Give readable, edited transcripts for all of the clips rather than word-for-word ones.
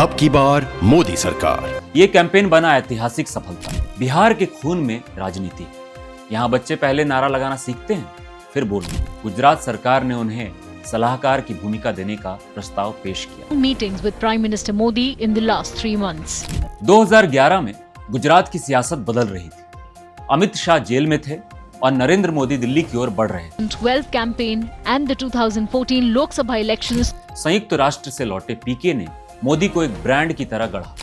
अब की बार मोदी सरकार। ये कैंपेन बना ऐतिहासिक सफलता। बिहार के खून में राजनीति। यहाँ बच्चे पहले नारा लगाना सीखते हैं, फिर बोलते। गुजरात सरकार ने उन्हें सलाहकार की भूमिका देने का प्रस्ताव पेश किया। Meetings with Prime Minister Modi in the last 3 months. 2011 में गुजरात की सियासत बदल रही थी। अमित शाह जेल में थे और नरेंद्र मोदी दिल्ली की ओर बढ़ रहे थे। 12 campaign and the 2014 लोक सभा इलेक्शंस। संयुक्त राष्ट्र से लौटे पीके ने मोदी को एक ब्रांड की तरह गढ़ा।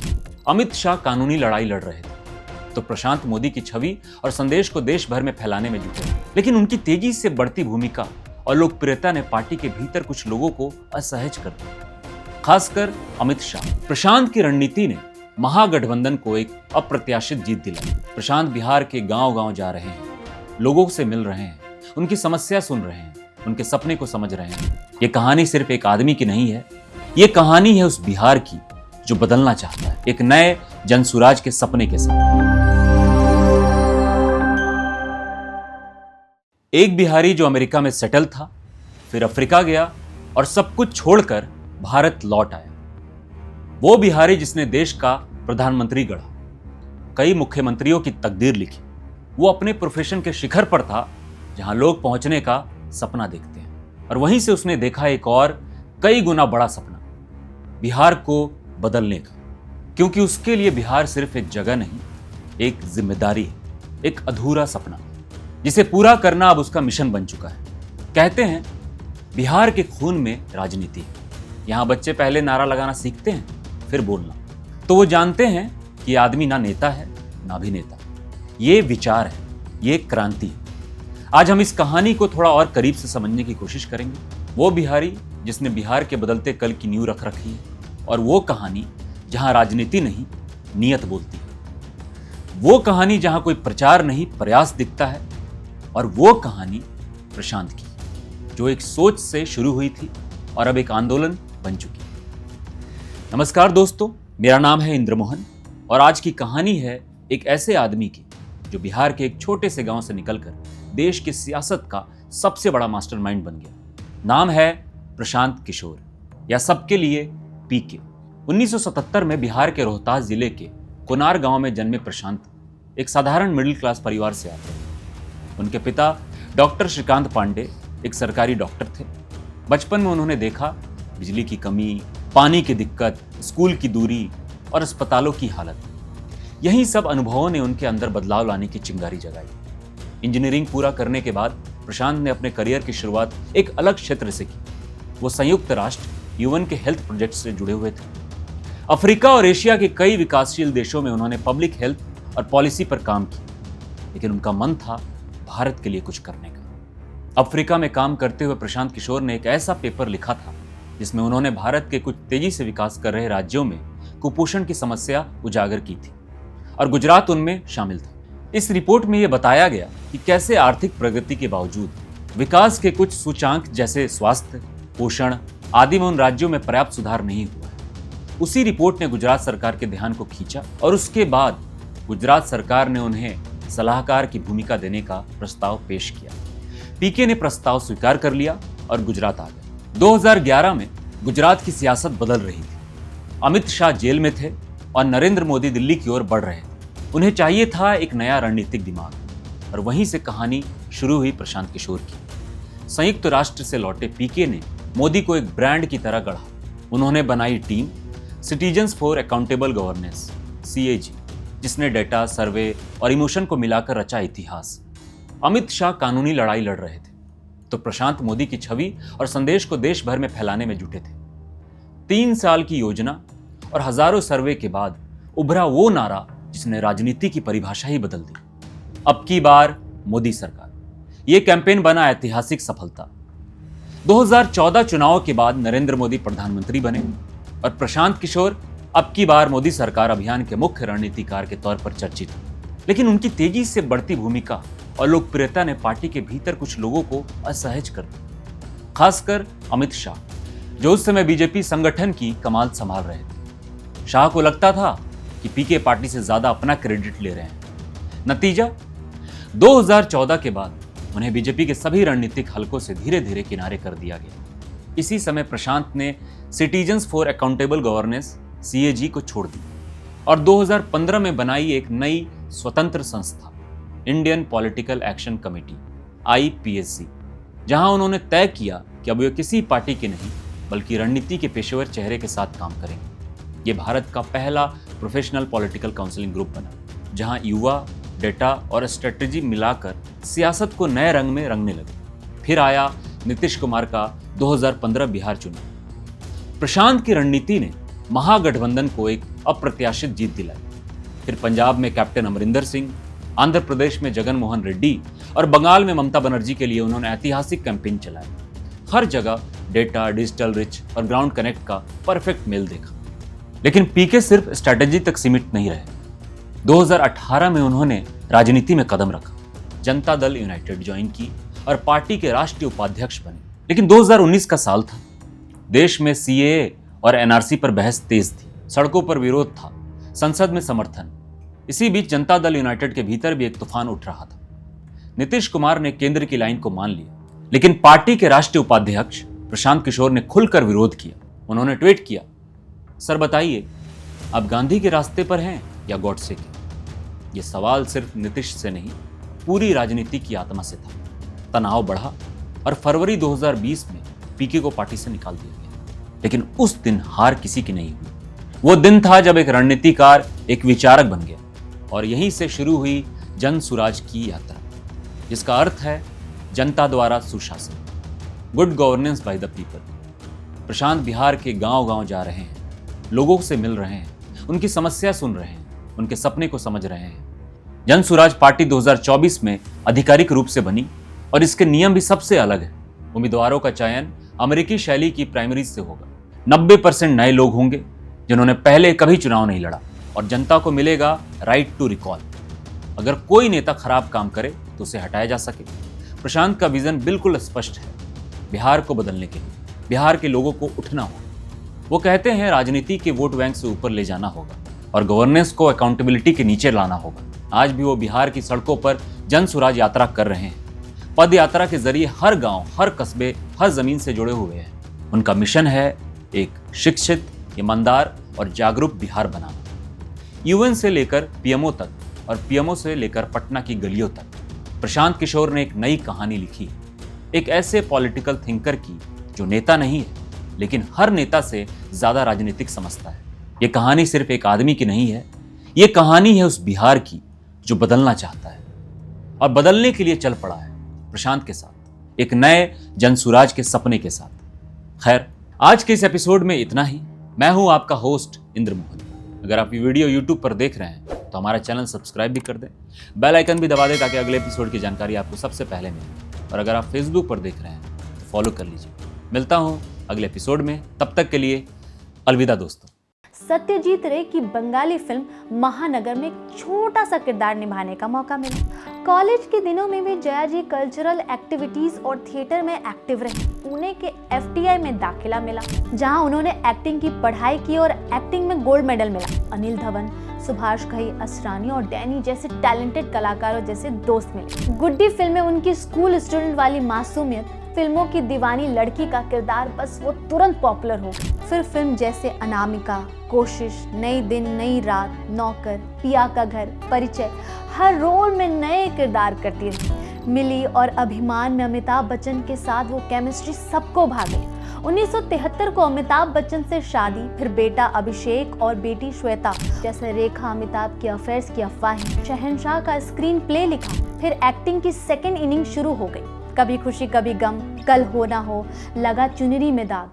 अमित शाह कानूनी लड़ाई लड़ रहे थे तो प्रशांत मोदी की छवि और संदेश को देश भर में फैलाने में जुटे। लेकिन उनकी तेजी से बढ़ती भूमिका और लोकप्रियता ने पार्टी के भीतर कुछ लोगों को असहज कर दिया, खासकर अमित शाह। प्रशांत की रणनीति ने महागठबंधन को एक अप्रत्याशित जीत दिलाई। प्रशांत बिहार के गांव-गांव जा रहे हैं, लोगों से मिल रहे हैं, उनकी समस्या सुन रहे हैं, उनके सपने को समझ रहे हैं। ये कहानी सिर्फ एक आदमी की नहीं है, ये कहानी है उस बिहार की जो बदलना चाहता है, एक नए जनसुराज के सपने के साथ। एक बिहारी जो अमेरिका में सेटल था, फिर अफ्रीका गया और सब कुछ छोड़कर भारत लौट आया। वो बिहारी जिसने देश का प्रधानमंत्री गढ़ा, कई मुख्यमंत्रियों की तकदीर लिखी। वो अपने प्रोफेशन के शिखर पर था जहां लोग पहुंचने का सपना देखते हैं, और वहीं से उसने देखा एक और कई गुना बड़ा सपना, बिहार को बदलने का। क्योंकि उसके लिए बिहार सिर्फ एक जगह नहीं, एक जिम्मेदारी है, एक अधूरा सपना जिसे पूरा करना अब उसका मिशन बन चुका है। कहते हैं बिहार के खून में राजनीति है। यहाँ बच्चे पहले नारा लगाना सीखते हैं, फिर बोलना। तो वो जानते हैं कि ये आदमी ना नेता है ना अभिनेता, ये विचार है, ये क्रांति है। आज हम इस कहानी को थोड़ा और करीब से समझने की कोशिश करेंगे। वो बिहारी जिसने बिहार के बदलते कल की नींव रख रखी है, और वो कहानी जहां राजनीति नहीं नियत बोलती है। वो कहानी जहां कोई प्रचार नहीं प्रयास दिखता है, और वो कहानी प्रशांत की, जो एक सोच से शुरू हुई थी और अब एक आंदोलन बन चुकी है। नमस्कार दोस्तों, मेरा नाम है इंद्र मोहन और आज की कहानी है एक ऐसे आदमी की जो बिहार के एक छोटे से गांव से निकलकर देश की सियासत का सबसे बड़ा मास्टरमाइंड बन गया। नाम है प्रशांत किशोर, या सबके लिए पीके। 1977 में बिहार के रोहतास जिले के कोनार गांव में जन्मे प्रशांत एक साधारण मिडिल क्लास परिवार से आते हैं। उनके पिता डॉक्टर श्रीकांत पांडे एक सरकारी डॉक्टर थे। बचपन में उन्होंने देखा बिजली की कमी, पानी की दिक्कत, स्कूल की दूरी और अस्पतालों की हालत। यही सब अनुभवों ने उनके अंदर बदलाव लाने की चिंगारी जगाई। इंजीनियरिंग पूरा करने के बाद प्रशांत ने अपने करियर की शुरुआत एक अलग क्षेत्र से की। वो संयुक्त राष्ट्र यूएन के हेल्थ प्रोजेक्ट से जुड़े हुए थे। अफ्रीका और एशिया के कई विकासशील देशों में उन्होंने पब्लिक हेल्थ और पॉलिसी पर काम किया, लेकिन उनका मन था भारत के लिए कुछ करने का। अफ्रीका में काम करते हुए प्रशांत किशोर ने एक ऐसा पेपर लिखा था जिसमें उन्होंने भारत के कुछ तेजी से विकास कर रहे राज्यों में कुपोषण की समस्या उजागर की थी, और गुजरात उनमें शामिल था। इस रिपोर्ट में यह बताया गया कि कैसे आर्थिक प्रगति के बावजूद विकास के कुछ सूचांक जैसे स्वास्थ्य, पोषण आदि में उन राज्यों में पर्याप्त सुधार नहीं हुआ है। उसी रिपोर्ट ने गुजरात सरकार के ध्यान को खींचा और उसके बाद गुजरात सरकार ने उन्हें सलाहकार की भूमिका देने का प्रस्ताव पेश किया। पीके ने प्रस्ताव स्वीकार कर लिया और गुजरात आ गए। 2011 में गुजरात की सियासत बदल रही थी। अमित शाह जेल में थे और नरेंद्र मोदी दिल्ली की ओर बढ़ रहे थे। उन्हें चाहिए था एक नया रणनीतिक दिमाग, और वहीं से कहानी शुरू हुई प्रशांत किशोर की। संयुक्त राष्ट्र से लौटे पीके ने मोदी को एक ब्रांड की तरह गढ़ा। उन्होंने बनाई team citizens for accountable governance CAG, जिसने डेटा, सर्वे और इमोशन को मिलाकर रचा इतिहास। अमित शाह कानूनी लड़ाई लड़ रहे थे तो प्रशांत मोदी की छवि और संदेश को देश भर में फैलाने में जुटे थे। 3 साल की योजना और हजारों सर्वे के बाद उभरा वो नारा जिसने राजनीति की परिभाषा ही बदल दी, अब की बार मोदी सरकार। ये कैंपेन बना ऐतिहासिक सफलता। 2014 चुनाव के बाद नरेंद्र मोदी प्रधानमंत्री बने और प्रशांत किशोर अब की बार मोदी सरकार अभियान के मुख्य रणनीतिकार के तौर पर चर्चित हुए। लेकिन उनकी तेजी से बढ़ती भूमिका और लोकप्रियता ने पार्टी के भीतर कुछ लोगों को असहज कर दिया, खासकर अमित शाह, जो उस समय बीजेपी संगठन की कमान संभाल रहे थे। शाह को लगता था कि पीके पार्टी से ज्यादा अपना क्रेडिट ले रहे हैं। नतीजा, 2014 के बाद उन्हें बीजेपी के सभी रणनीतिक हलकों से धीरे धीरे किनारे कर दिया गया। इसी समय प्रशांत ने citizens for accountable governance CAG को छोड़ दी और 2015 में बनाई एक नई स्वतंत्र संस्था Indian political action committee IPSC, जहां उन्होंने तय किया कि अब वे किसी पार्टी के नहीं बल्कि रणनीति के पेशेवर चेहरे के साथ काम करेंगे। ये भारत का पहला प्रोफेशनल पॉलिटिकल काउंसलिंग ग्रुप बना, जहां युवा, डेटा और स्ट्रेटेजी मिलाकर सियासत को नए रंग में रंगने लगे। फिर आया नीतीश कुमार का 2015 बिहार चुनाव। प्रशांत की रणनीति ने महागठबंधन को एक अप्रत्याशित जीत दिलाई। फिर पंजाब में कैप्टन अमरिंदर सिंह, आंध्र प्रदेश में जगन मोहन रेड्डी और बंगाल में ममता बनर्जी के लिए उन्होंने ऐतिहासिक कैंपेन चलाया। हर जगह डेटा, डिजिटल रिच और ग्राउंड कनेक्ट का परफेक्ट मेल देखा। लेकिन पीके सिर्फ स्ट्रैटेजी तक सीमित नहीं रहे। 2018 में उन्होंने राजनीति में कदम रखा, जनता दल यूनाइटेड ज्वाइन की और पार्टी के राष्ट्रीय उपाध्यक्ष बने। लेकिन 2019 का साल था। देश में CAA और NRC पर बहस तेज थी, सड़कों पर विरोध था, संसद में समर्थन। इसी बीच जनता दल यूनाइटेड के भीतर भी एक तूफान उठ रहा था। नीतीश कुमार ने केंद्र की लाइन को मान लिया, लेकिन पार्टी के राष्ट्रीय उपाध्यक्ष प्रशांत किशोर ने खुलकर विरोध किया। उन्होंने ट्वीट किया, सर बताइए, आप गांधी के रास्ते पर हैं या गॉडसे के? यह सवाल सिर्फ नीतीश से नहीं, पूरी राजनीति की आत्मा से था। तनाव बढ़ा और फरवरी 2020 में पीके को पार्टी से निकाल दिया गया। लेकिन उस दिन हार किसी की नहीं हुई। वो दिन था जब एक रणनीतिकार एक विचारक बन गया और यहीं से शुरू हुई जन सुराज की यात्रा, जिसका अर्थ है जनता द्वारा सुशासन, good governance by the people. Prashant Bihar के गांव-गांव जा रहे हैं, लोगों से मिल रहे हैं, उनकी समस्या सुन रहे हैं, उनके सपने को समझ रहे हैं। जन सुराज पार्टी 2024 में आधिकारिक रूप से बनी और इसके नियम भी सबसे अलग है। उम्मीदवारों का चयन अमेरिकी शैली की प्राइमरीज से होगा। 90% नए लोग होंगे जिन्होंने पहले कभी चुनाव नहीं लड़ा और जनता को मिलेगा राइट टू रिकॉल। अगर कोई नेता खराब काम करे तो उसे हटाया जा सके। प्रशांत का विजन बिल्कुल स्पष्ट है, बिहार को बदलने के लिए, बिहार के लोगों को उठना होगा। वो कहते हैं राजनीति के वोट बैंक से ऊपर ले जाना होगा और गवर्नेंस को अकाउंटेबिलिटी के नीचे लाना होगा। आज भी वो बिहार की सड़कों पर जन सुराज यात्रा कर रहे हैं। पद यात्रा के जरिए हर गांव, हर कस्बे, हर जमीन से जुड़े हुए हैं। उनका मिशन है एक शिक्षित, ईमानदार और जागरूक बिहार बनाना। UN से लेकर PMO तक और PMO से लेकर पटना की गलियों तक प्रशांत किशोर ने एक नई कहानी लिखी है, एक ऐसे पॉलिटिकल थिंकर की जो नेता नहीं है लेकिन हर नेता से ज्यादा राजनीतिक समझता है। ये कहानी सिर्फ एक आदमी की नहीं है, ये कहानी है उस बिहार की जो बदलना चाहता है और बदलने के लिए चल पड़ा है प्रशांत के साथ, एक नए जनसुराज के सपने के साथ। खैर, आज के इस एपिसोड में इतना ही। मैं हूं आपका होस्ट इंद्र मोहन। अगर आप ये वीडियो YouTube पर देख रहे हैं तो हमारा चैनल सब्सक्राइब भी कर दें, बेल आइकन भी दबा दें ताकि अगले एपिसोड की जानकारी आपको सबसे पहले मिले। और अगर आप Facebook पर देख रहे हैं तो फॉलो कर लीजिए। मिलता हूं अगले एपिसोड में, तब तक के लिए अलविदा दोस्तों। सत्यजीत रे की बंगाली फिल्म महानगर में एक छोटा सा किरदार निभाने का मौका मिला। कॉलेज के दिनों में भी जया जी कल्चरल एक्टिविटीज और थिएटर में एक्टिव रही। पुणे के FTI में दाखिला मिला, जहां उन्होंने एक्टिंग की पढ़ाई की और एक्टिंग में गोल्ड मेडल मिला। अनिल धवन, सुभाष घई, असरानी और डैनी जैसे टैलेंटेड कलाकारों जैसे दोस्त मिले। गुड्डी फिल्म में उनकी स्कूल स्टूडेंट वाली मासूमियत, फिल्मों की दीवानी लड़की का किरदार, बस वो तुरंत पॉपुलर हो गई। फिर फिल्म जैसे अनामिका, कोशिश, नई दिन नई रात, नौकर, पिया का घर, परिचय, हर रोल में नए किरदार करती रही। मिली और अभिमान में अमिताभ बच्चन के साथ वो केमिस्ट्री सबको भा गई। 1973 को अमिताभ बच्चन से शादी, फिर बेटा अभिषेक और बेटी श्वेता। जैसे रेखा अमिताभ के अफेयर्स की अफवाहें, शहंशाह का स्क्रीन प्ले लिखा। फिर एक्टिंग की सेकेंड इनिंग शुरू हो गई। कभी खुशी कभी गम, कल हो ना हो, लगा चुनरी में दाग,